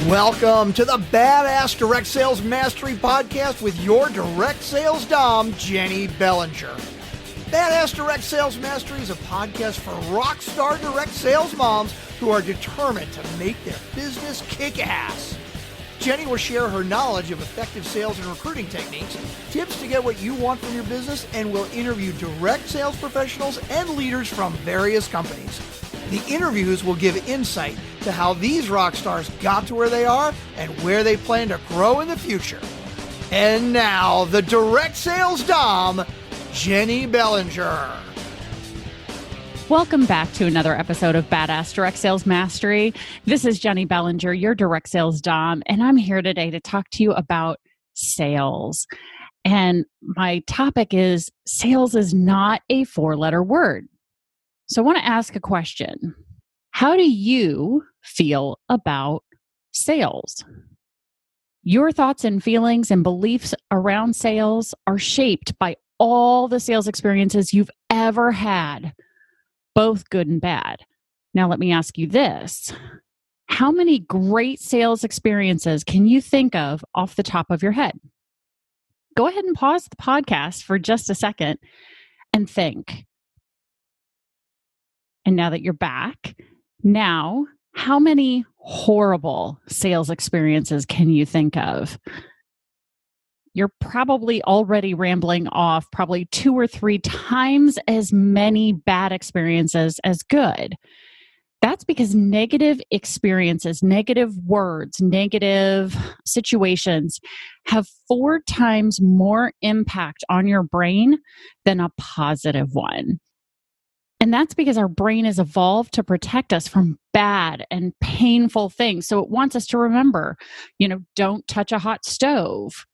Welcome to the Badass Direct Sales Mastery Podcast with your direct sales dom, Jennie Bellinger. Badass Direct Sales Mastery is a podcast for rock star direct sales moms who are determined to make their business kick ass. Jennie will share her knowledge of effective sales and recruiting techniques, tips to get what you want from your business, and will interview direct sales professionals and leaders from various companies. The interviews will give insight to how these rock stars got to where they are and where they plan to grow in the future. And now, the direct sales dom, Jennie Bellinger. Welcome back to another episode of Badass Direct Sales Mastery. This is Jennie Bellinger, your direct sales dom, and I'm here today to talk to you about sales. And my topic is sales is not a four-letter word. So I want to ask a question. How do you feel about sales? Your thoughts and feelings and beliefs around sales are shaped by all the sales experiences you've ever had, both good and bad. Now, let me ask you this. How many great sales experiences can you think of off the top of your head? Go ahead and pause the podcast for just a second and think. And now that you're back, now, how many horrible sales experiences can you think of? You're probably already rambling off probably 2 or 3 times as many bad experiences as good. That's because negative experiences, negative words, negative situations have 4 times more impact on your brain than a positive one. And that's because our brain is evolved to protect us from bad and painful things. So it wants us to remember, don't touch a hot stove,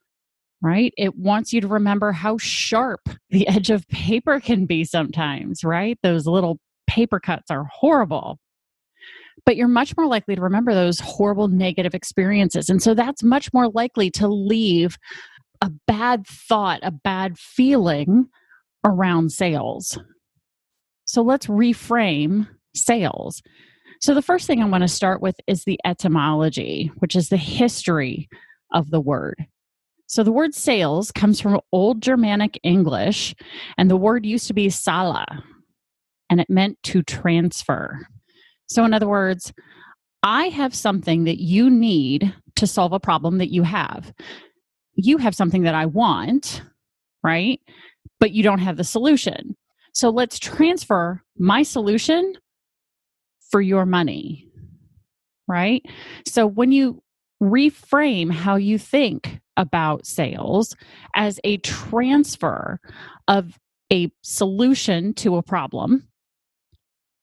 right? It wants you to remember how sharp the edge of paper can be sometimes, right? Those little paper cuts are horrible. But you're much more likely to remember those horrible negative experiences. And so that's much more likely to leave a bad thought, a bad feeling around sales. So let's reframe sales. So the first thing I want to start with is the etymology, which is the history of the word. So the word sales comes from Old Germanic English, and the word used to be sala, and it meant to transfer. So in other words, I have something that you need to solve a problem that you have. You have something that I want, right? But you don't have the solution. So let's transfer my solution for your money, right? So when you reframe how you think about sales as a transfer of a solution to a problem,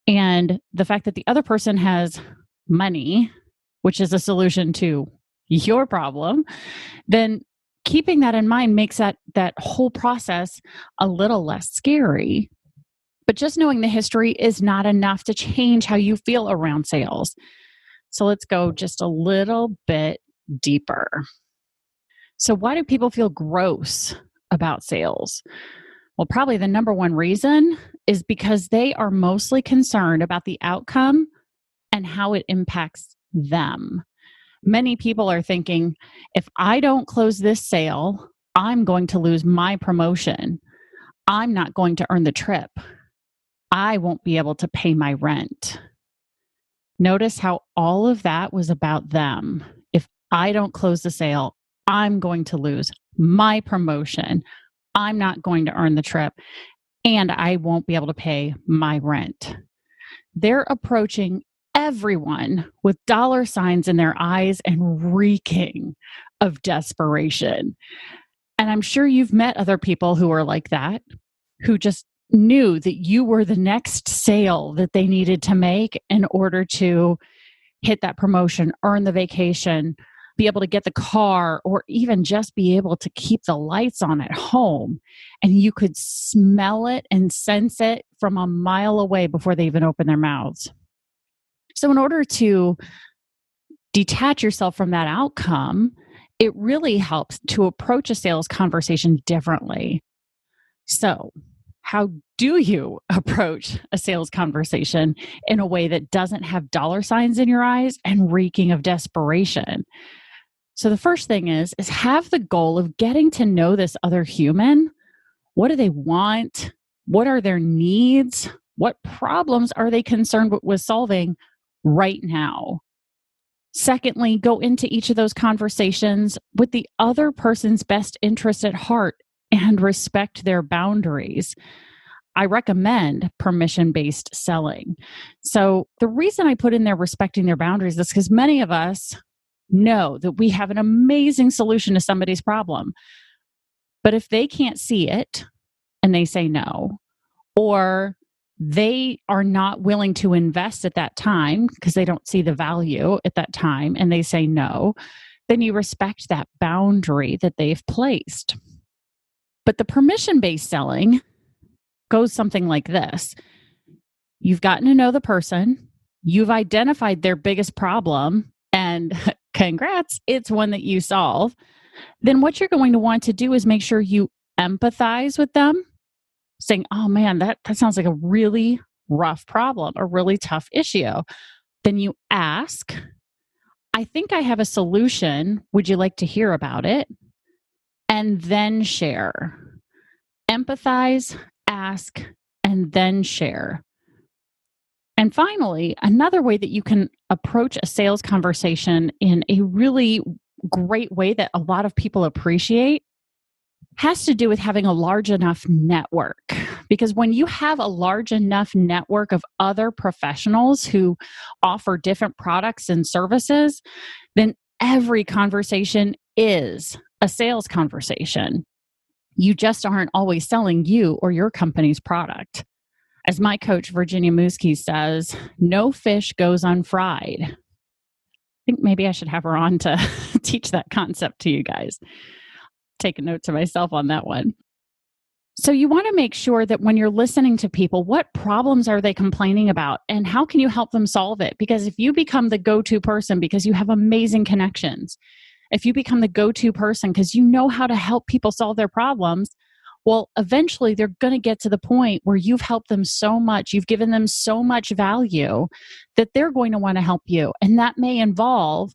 and the fact that the other person has money, which is a solution to your problem, then keeping that in mind makes that whole process a little less scary. But just knowing the history is not enough to change how you feel around sales. So let's go just a little bit deeper. So why do people feel gross about sales? Well, probably the number one reason is because they are mostly concerned about the outcome and how it impacts them. Many people are thinking, if I don't close this sale, I'm going to lose my promotion. I'm not going to earn the trip. I won't be able to pay my rent. Notice how all of that was about them. If I don't close the sale, I'm going to lose my promotion. I'm not going to earn the trip, and I won't be able to pay my rent. They're approaching everyone with dollar signs in their eyes and reeking of desperation. And I'm sure you've met other people who are like that, who just knew that you were the next sale that they needed to make in order to hit that promotion, earn the vacation, be able to get the car, or even just be able to keep the lights on at home. And you could smell it and sense it from a mile away before they even open their mouths. So in order to detach yourself from that outcome, it really helps to approach a sales conversation differently. So how do you approach a sales conversation in a way that doesn't have dollar signs in your eyes and reeking of desperation? So the first thing is have the goal of getting to know this other human. What do they want? What are their needs? What problems are they concerned with solving right now? Secondly, go into each of those conversations with the other person's best interest at heart and respect their boundaries. I recommend permission-based selling. So the reason I put in there respecting their boundaries is because many of us know that we have an amazing solution to somebody's problem. But if they can't see it and they say no, or they are not willing to invest at that time because they don't see the value at that time and they say no, then you respect that boundary that they've placed. But the permission-based selling goes something like this. You've gotten to know the person, you've identified their biggest problem, and congrats, it's one that you solve. Then what you're going to want to do is make sure you empathize with them, saying, oh man, that sounds like a really rough problem, a really tough issue. Then you ask, I think I have a solution. Would you like to hear about it? And then share. Empathize, ask, and then share. And finally, another way that you can approach a sales conversation in a really great way that a lot of people appreciate has to do with having a large enough network. Because when you have a large enough network of other professionals who offer different products and services, then every conversation is a sales conversation. You just aren't always selling you or your company's product. As my coach, Virginia Musky, says, no fish goes unfried. I think maybe I should have her on to teach that concept to you guys. Take a note to myself on that one. So you want to make sure that when you're listening to people, what problems are they complaining about and how can you help them solve it? Because if you become the go-to person because you have amazing connections, if you become the go-to person because you know how to help people solve their problems, well, eventually they're going to get to the point where you've helped them so much, you've given them so much value that they're going to want to help you. And that may involve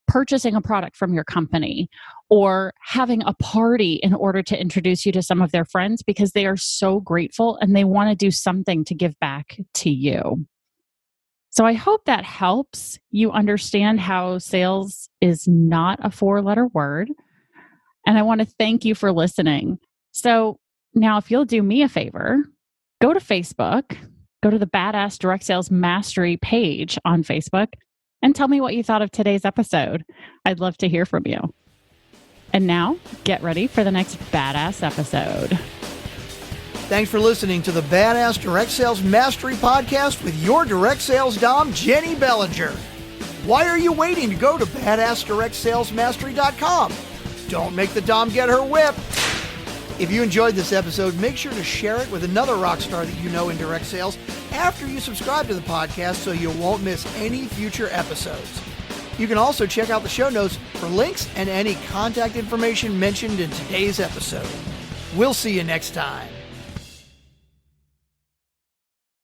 purchasing a product from your company or having a party in order to introduce you to some of their friends because they are so grateful and they want to do something to give back to you. So I hope that helps you understand how sales is not a 4-letter word. And I want to thank you for listening. So now if you'll do me a favor, go to Facebook, go to the Badass Direct Sales Mastery page on Facebook and tell me what you thought of today's episode. I'd love to hear from you. And now get ready for the next badass episode. Thanks for listening to the Badass Direct Sales Mastery Podcast with your direct sales dom, Jennie Bellinger. Why are you waiting to go to badassdirectsalesmastery.com? Don't make the dom get her whip. If you enjoyed this episode, make sure to share it with another rock star that you know in direct sales after you subscribe to the podcast so you won't miss any future episodes. You can also check out the show notes for links and any contact information mentioned in today's episode. We'll see you next time.